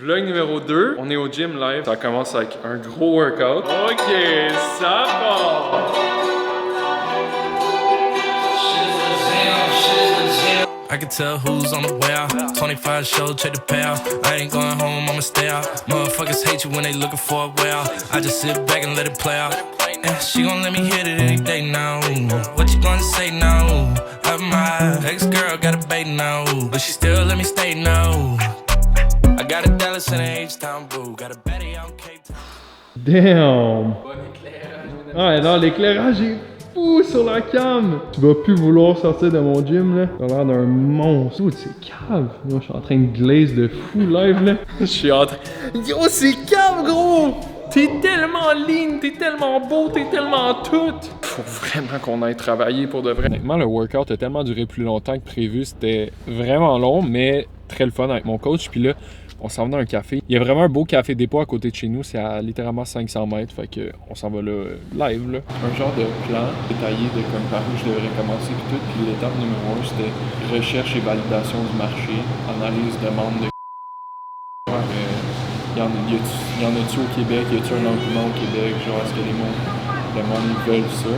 Vlog numéro 2, on est au gym live. Ça commence avec un gros workout. Ok, ça part! I can tell who's on the way out. 25 show, check the payout. I ain't going home, I'ma stay out. Motherfuckers hate you when they looking for a way out. I just sit back and let it play out. Yeah, she gon' let me hit it any day now. What you gonna say now? My ex-girl got a bait now, but she still let me stay now. I got a Dallas and a H-Town boo. Got a Betty on Cape Town. Damn! Ouais, non, l'éclairage est fou sur la cam! Tu vas plus vouloir sortir de mon gym, là. T'as l'air d'un monstre. Oh, c'est cave! Moi, je suis en train de glaze de fou live, là. Je suis en train... Yo, c'est cave, gros! T'es tellement lean, t'es tellement beau, t'es tellement tout! Faut vraiment qu'on aille travailler pour de vrai. Honnêtement, le workout a tellement duré plus longtemps que prévu. C'était vraiment long, mais très le fun avec mon coach. Puis là, on s'en va dans un café. Il y a vraiment un beau café dépôt à côté de chez nous. C'est à littéralement 500 mètres. Fait que on s'en va là, live, là. Un genre de plan détaillé de comme par où je devrais commencer puis tout. Puis l'étape numéro 1, c'était recherche et validation du marché, analyse, demande de... y en a-tu au Québec? Y a-tu un engouement au Québec? Genre, est-ce que le monde veulent ça?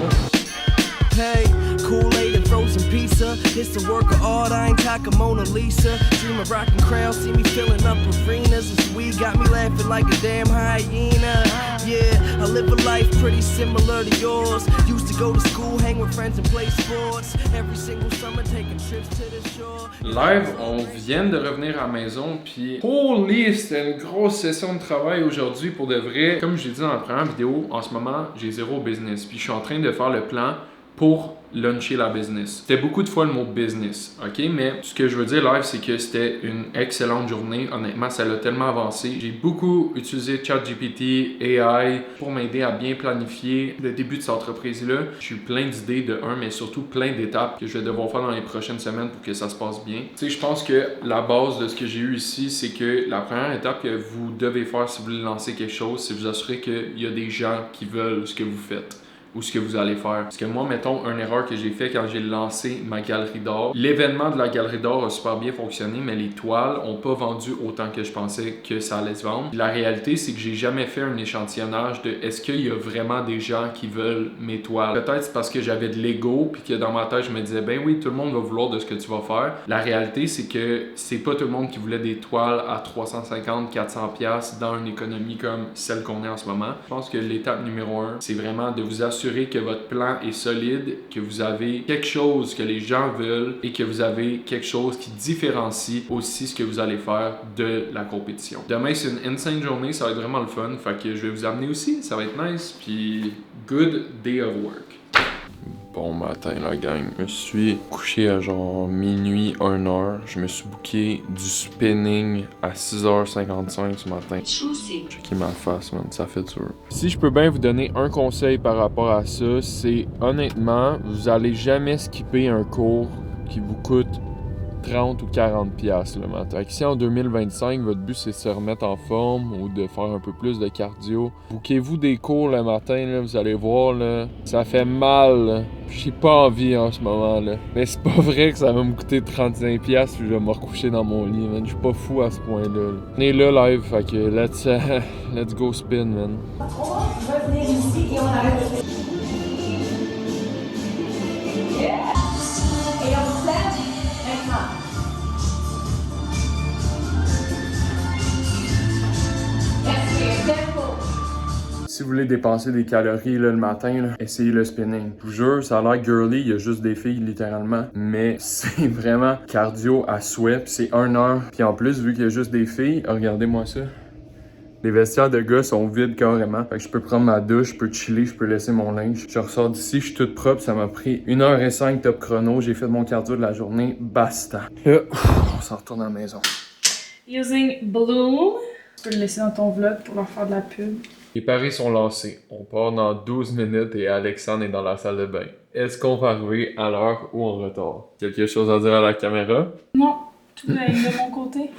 Hey, Kool-Aid and frozen pizza. It's the work of art, I ain't talking Mona Lisa. Dream of rockin' crowds, see me filling up arenas. And sweet got me laughing like a damn hyena. Yeah, I live a life pretty similar to yours. Used to go to school, hang with friends and play sports. Every single summer taking trips to the shore. Live, on vient de revenir à la maison, puis holy, c'était une grosse session de travail aujourd'hui pour de vrai. Comme je l'ai dit dans la première vidéo, en ce moment, j'ai zéro business, puis je suis en train de faire le plan pour luncher la business. C'était beaucoup de fois le mot business, ok? Mais ce que je veux dire live, c'est que c'était une excellente journée. Honnêtement, ça l'a tellement avancé. J'ai beaucoup utilisé ChatGPT, AI pour m'aider à bien planifier le début de cette entreprise-là. J'ai eu plein d'idées de mais surtout plein d'étapes que je vais devoir faire dans les prochaines semaines pour que ça se passe bien. Tu sais, je pense que la base de ce que j'ai eu ici, c'est que la première étape que vous devez faire si vous voulez lancer quelque chose, c'est vous assurer qu'il y a des gens qui veulent ce que vous faites ou ce que vous allez faire. Parce que moi, mettons, une erreur que j'ai fait quand j'ai lancé ma galerie d'art, l'événement de la galerie d'art a super bien fonctionné, mais les toiles ont pas vendu autant que je pensais que ça allait se vendre. Puis la réalité, c'est que j'ai jamais fait un échantillonnage de est-ce qu'il y a vraiment des gens qui veulent mes toiles. Peut-être c'est parce que j'avais de l'ego, puis que dans ma tête, je me disais, ben oui, tout le monde va vouloir de ce que tu vas faire. La réalité, c'est que c'est pas tout le monde qui voulait des toiles à 350, 400$ dans une économie comme celle qu'on est en ce moment. Je pense que l'étape numéro 1, c'est vraiment de vous assurer que votre plan est solide, que vous avez quelque chose que les gens veulent et que vous avez quelque chose qui différencie aussi ce que vous allez faire de la compétition. Demain, c'est une insane journée, ça va être vraiment le fun, fait que je vais vous amener aussi, ça va être nice, puis good day of work. Bon matin la gang, je me suis couché à genre minuit, 1h. Je me suis booké du spinning à 6h55 ce matin. Checker ma face, man, ça fait dur. Si je peux bien vous donner un conseil par rapport à ça, c'est honnêtement, vous allez jamais skipper un cours qui vous coûte 30 ou 40$ le matin. Fait que si en 2025, votre but c'est de se remettre en forme ou de faire un peu plus de cardio, bouquez-vous des cours le matin, là, vous allez voir, là, ça fait mal. Là. J'ai pas envie en ce moment. Là. Mais c'est pas vrai que ça va me coûter 35$ puis je vais me recoucher dans mon lit, man. Je suis pas fou à ce point-là. Là. On est là live, fait que let's go spin, man. On va revenir ici et on arrête. Yeah. Et on se lève maintenant. Si vous voulez dépenser des calories là, le matin, là, essayez le spinning. Je vous jure, ça a l'air girly, il y a juste des filles littéralement, mais c'est vraiment cardio à souhait, puis c'est 1 heure. Puis en plus, vu qu'il y a juste des filles, regardez-moi ça. Les vestiaires de gars sont vides carrément. Fait que je peux prendre ma douche, je peux chiller, je peux laisser mon linge. Je ressors d'ici, je suis toute propre, ça m'a pris 1h05 top chrono. J'ai fait mon cardio de la journée, basta. Là, on s'en retourne à la maison. Using Bloom. Tu peux le laisser dans ton vlog pour leur faire de la pub. Les paris sont lancés. On part dans 12 minutes et Alexandre est dans la salle de bain. Est-ce qu'on va arriver à l'heure ou en retard? Quelque chose à dire à la caméra? Non, tout va de mon côté.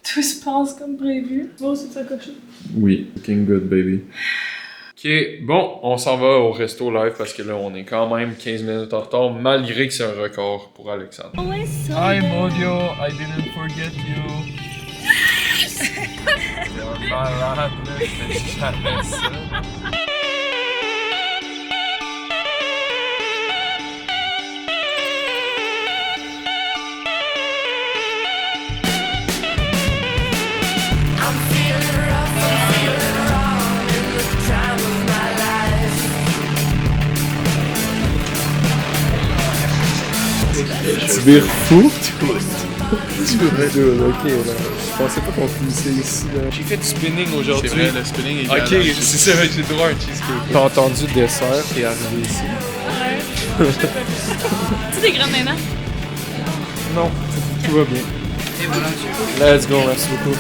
Tout se passe comme prévu. Oh, c'est ça, cochon. Oui, looking good, baby. Ok, bon, on s'en va au resto live parce que là, on est quand même 15 minutes en retard, malgré que c'est un record pour Alexandre. Hi, Modio, I didn't forget you. malade, là. Je fais jamais ça. Tu vires fou? Tu veux dude, ok, là. Je pensais pas qu'on finissait ici, là. J'ai fait du spinning aujourd'hui. C'est vrai, le spinning est Ok, galère. c'est ça, j'ai droit à un cheesecake. T'as entendu le dessert, t'es arrivé ici. Ouais. Tu des grandes nanas? Non, tout va bien. Et voilà, tu Let's go, merci beaucoup.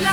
Là,